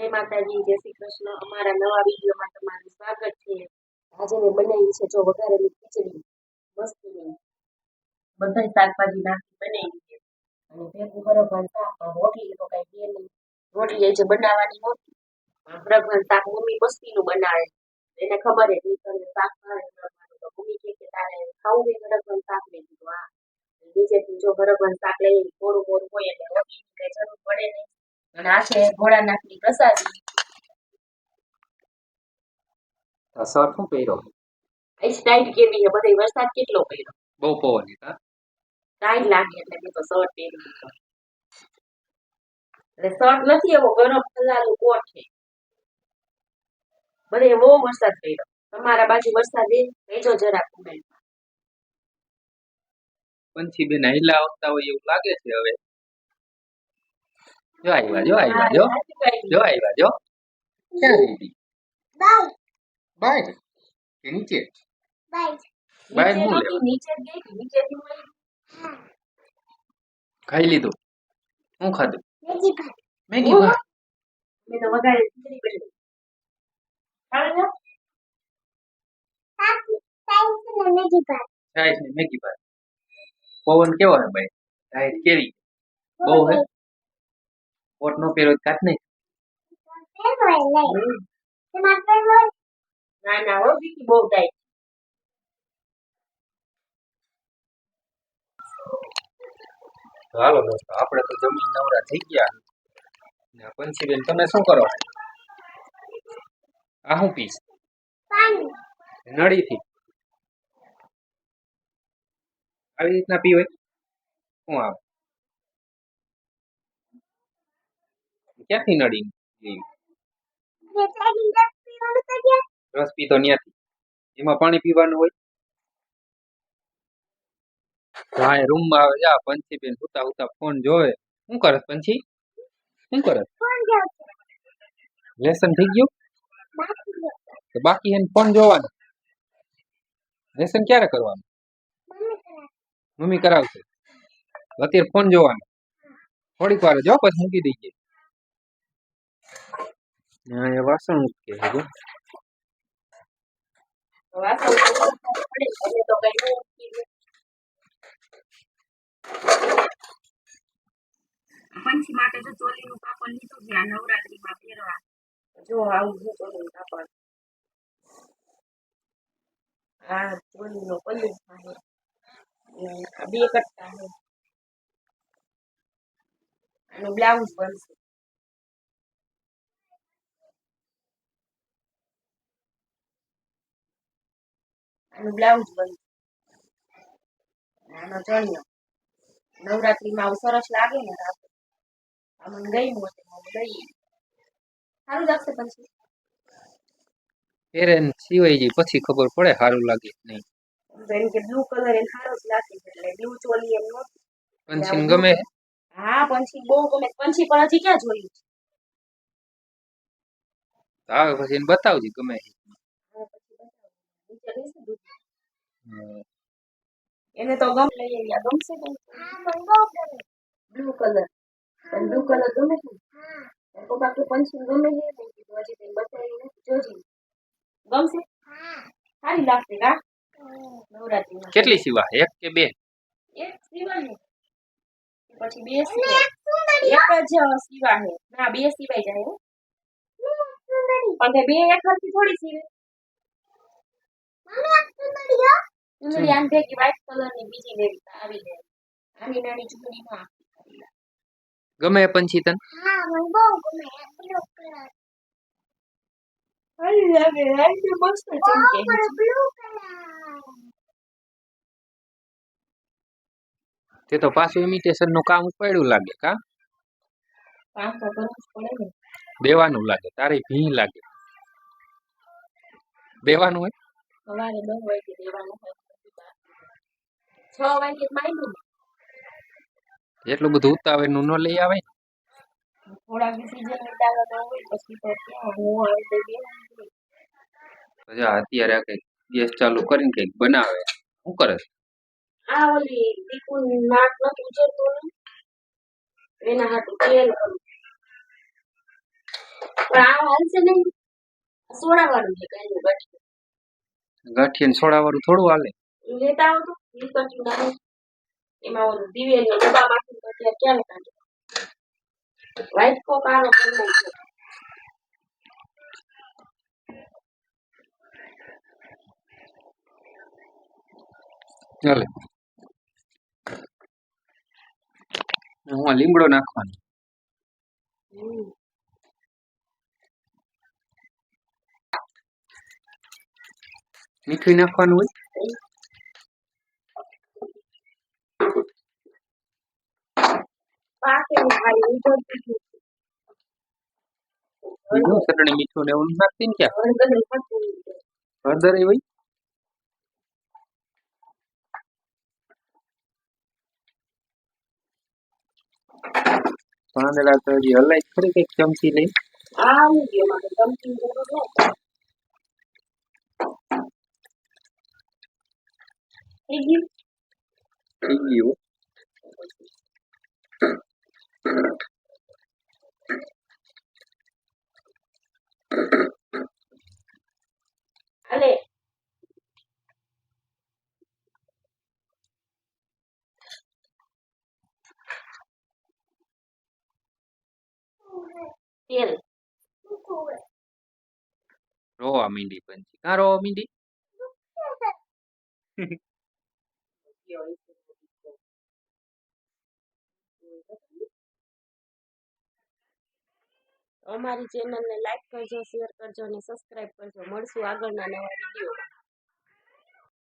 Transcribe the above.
જય માતાજી, જય શ્રી કૃષ્ણ। અમારા નવા વિડીયોમાં તમારું સ્વાગત છે। આજે મેં બનાવી છે જો વઘારેલી ખીચડી મસ્તીની, બધા શાકભાજી નાખી બનાવી છે અને ભેગું બરોબર શાક રોટલી તો કઈ કે નહીં, રોટલી એ જે બનાવવાની નહોતી, બરોબર શાક મમ્મી મસ્તીનું બનાવે, એને ખબર જ નહીં તમને શાક ભાવે તો મમ્મી કે તારે ખાવું હોય બરોબર શાક લઈ દીધું। હા, નીચેથી જો બરોબર શાક લઈ થોડું થોડું હોય એટલે રોટલીની કઈ જરૂર પડે નહીં। અને આ છે ભોળાનાથની પ્રસાદી। શર્ટ શું પહેર્યો? આજ ટાઈટ કેવી છે, બધે વરસાદ કેટલો પડ્યો, બહુ પવન હતા, ટાઈટ લાગે એટલે મેં તો શર્ટ પહેરી લીધો। એટલે શર્ટ નથી, એવો ગરમ ફલાલું કોટ છે। બધે બહુ વરસાદ પડ્યો, તમારા બાજુ વરસાદ કહેજો જરા કોમેન્ટમાં। પંછી બેન હિલા આવતા હોય એવું લાગે છે હવે। જો આવ્યા જો આવ્યા જો જો આવ્યા જો ક્યાં ગઈ? બાય કે નીચે? બાય હું લેવા નીચે ગઈ કે નીચેથી મળી? ખાઈ લીધું? હું ખાધું? મેગી ભાત। મેં તો વઘારે ખીચડી કરી ખાવે છે થાય છે મેગી ભાત। પવન કેવો હે ભાઈ? ટાઈટ કેવી બહુ હે? કોટ નો પહેરો કાટ નહીં। ના ના હો બીકી બહુ ટાઈટ। હાલો દોસ્તો, આપણે તો જમીન નવરા થઈ ગયા। પંછી બેન તમે શું કરો? આ હું પીશ? નળીથી આવી રીતના પીવાય? શું આવે? ક્યાંથી નળી રસ પીતો ત્યાંથી? એમાં પાણી પીવાનું હોય? હા, રૂમમાં આવે જા પંછી બેન હુતા હુતા ફોન જોવે। શું કરસ પંછી? શું કરસ? લેસન થઈ ગયું? તો બાકી એને ફોન જોવાનું? લેસન ક્યારે કરવાનું? મમ્મી કરાવશે? અત્યારે ફોન જોવાનો થોડીક વાર જો પછી મૂકી દઈએ। હા, એ વાસણ મૂકે છે જો। પંછી માટે જો ચોલીનું કાપડ લીધું છે, આ નવરાત્રીમાં પહેરવા। જો આવું છે ચોલીનું કાપડ, આ ચોલીનો પલ્લુ છે, આ બે કટકા છે, આનું બ્લાઉઝ બનશે, આનું બ્લાઉઝ બનશે, આનો ચણિયો। નવરાત્રીમાં આવું સરસ લાગે ને રાતે, અમને ગઈ મોટે ગઈ સારું લાગશે પછી પહેરે સિવાય જઈ પછી ખબર પડે સારું લાગે નહીં। એમ કે બ્લુ કલર એ સારો જ લાગે એટલે બ્લુ ચોલી એમ નહોતી। પંછી ગમે? હા, પંછી બહુ ગમે, પંછી પણ હજી ક્યાં જોયું છે? આવે પછી એને બતાવજે ગમે। એને તો ગમ લઈ આવ્યા, ગમશે બ્લુ કલર, બ્લુ કલર ગમે છે તો બાકી પંછી ગમે છે હજી કઈ બતાવી નથી, જોજી ગમશે, સારી લાગશે કા નવરાત્રીમાં। કેટલી સીવા? એક કે બે? એક સીવાની પછી બે સીવાય, એક જ સીવા હે ના બે સીવાઈ જાય હો, પણ બે એક હરખી થોડી સીવે। ચૂંદડી આમ ભેગી વ્હાઈટ કલરની બીજી લેવી આવી જાય, આની નાની ચૂંદડી માં ગમે પંછી તને? હા, મને બહુ ગમે બ્લુ કલર, સારી લાગે, આઈ મસ્ત ચમકે બ્લુ કલર। તે તો પાછું ઇમિટેશન નું કામ ઉપાડ્યું લાગે કા? કામ તો કરવું જ પડે ને, દેવાનું લાગે, તારે ભી લાગે દેવાનું હોય। સવારે 9 વાગે દેવાનું હોય, 6 વાગે માંડ્યું એટલું બધું ઉતાવળ નું ન લઈ આવે, થોડા સીઝન ઉતાવળ હોય પછી તો ક્યાં હું આવે તો અત્યારે કઈક ગેસ ચાલુ કરીને કઈક બનાવે, શું કરે? આ ઓલી દીકુન નાક નતું ઉજરતું ને એના હાટુ તેલ કરું, પણ આ હાલશે નહીં. સોડા વાળું છે કાંઈ ગાંઠિયું. ગાંઠિયા સોડા વાળું થોડું હાલે. લેતા આવો તો લીંબુ નાખો. એમાં ઓલું દિવેલી ડબ્બામાંથી તો અત્યારે ક્યારે કાઢે. વ્હાઈટ કોક આનો કરી નાખ્યો. ચાલે હું લીમડો નાખવાનો. મીઠું નાખવાનું હોય. પાકેલું ખાઈ ઉધર બીજું ચટણી મીઠું ને એવું નાખતી ને ક્યાં હળદર એ હોય. પાંદડા તો હજી હલાય ખરી કઈક ચમચી લઈ. આવી ગયો મારે ચમચી જરૂર નથી. થઈ ગયું. થઈ ગયું. હાલે તેલ રોવા મીંડી પંછી કાં રોવા મીંડી. અમારી ચેનલને લાઈક કરજો, શેર કરજો અને સબસ્ક્રાઇબ કરજો. મળશું આગળના નવા વિડીયોમાં.